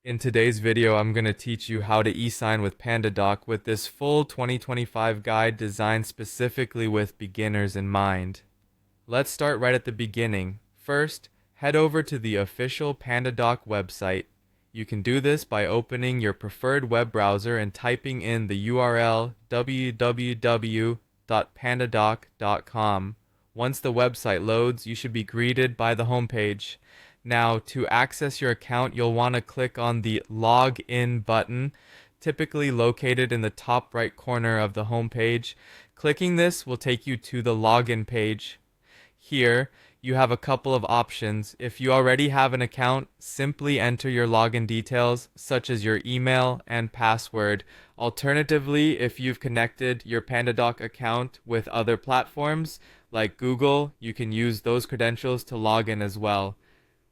In today's video, I'm going to teach you how to e-sign with PandaDoc with this full 2025 guide designed specifically with beginners in mind. Let's start right at the beginning. First, head over to the official PandaDoc website. You can do this by opening your preferred web browser and typing in the URL www.pandadoc.com. Once the website loads, you should be greeted by the homepage. Now, to access your account, you'll want to click on the Login button, typically located in the top right corner of the homepage. Clicking this will take you to the login page. Here, you have a couple of options. If you already have an account, simply enter your login details, such as your email and password. Alternatively, if you've connected your PandaDoc account with other platforms, like Google, you can use those credentials to log in as well.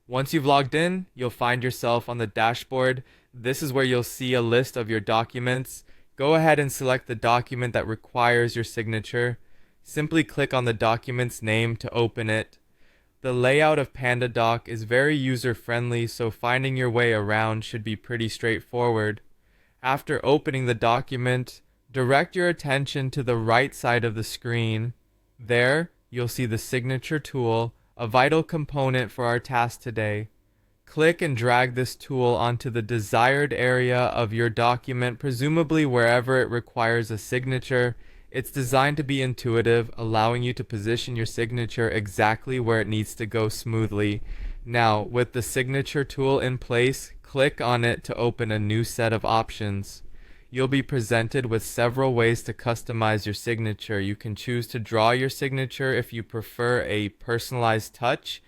Once you've logged in, you'll find yourself on the dashboard. This is where you'll see a list of your documents. Go ahead and select the document that requires your signature. Simply click on the document's name to open it. The layout of PandaDoc is very user-friendly, so finding your way around should be pretty straightforward. After opening the document, direct your attention to the right side of the screen. There, you'll see the signature tool, a vital component for our task today. Click and drag this tool onto the desired area of your document, presumably wherever it requires a signature. It's designed to be intuitive, allowing you to position your signature exactly where it needs to go smoothly. Now, with the signature tool in place, click on it to open a new set of options. You'll be presented with several ways to customize your signature. You can choose to draw your signature if you prefer a personalized touch,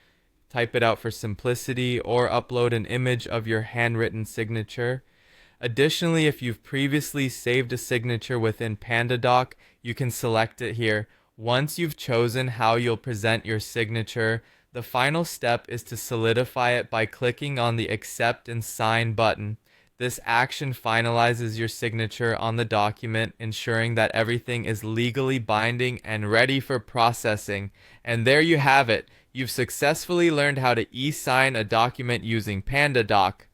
type it out for simplicity, or upload an image of your handwritten signature. Additionally, if you've previously saved a signature within PandaDoc, you can select it here. Once you've chosen how you'll present your signature, the final step is to solidify it by clicking on the Accept and Sign button. This action finalizes your signature on the document, ensuring that everything is legally binding and ready for processing. And there you have it. You've successfully learned how to e-sign a document using PandaDoc.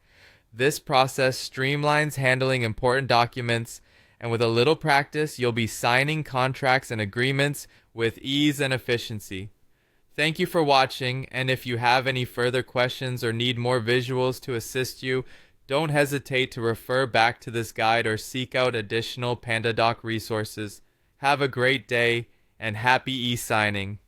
This process streamlines handling important documents, and with a little practice, you'll be signing contracts and agreements with ease and efficiency. Thank you for watching, and if you have any further questions or need more visuals to assist you, don't hesitate to refer back to this guide or seek out additional PandaDoc resources. Have a great day, and happy e-signing!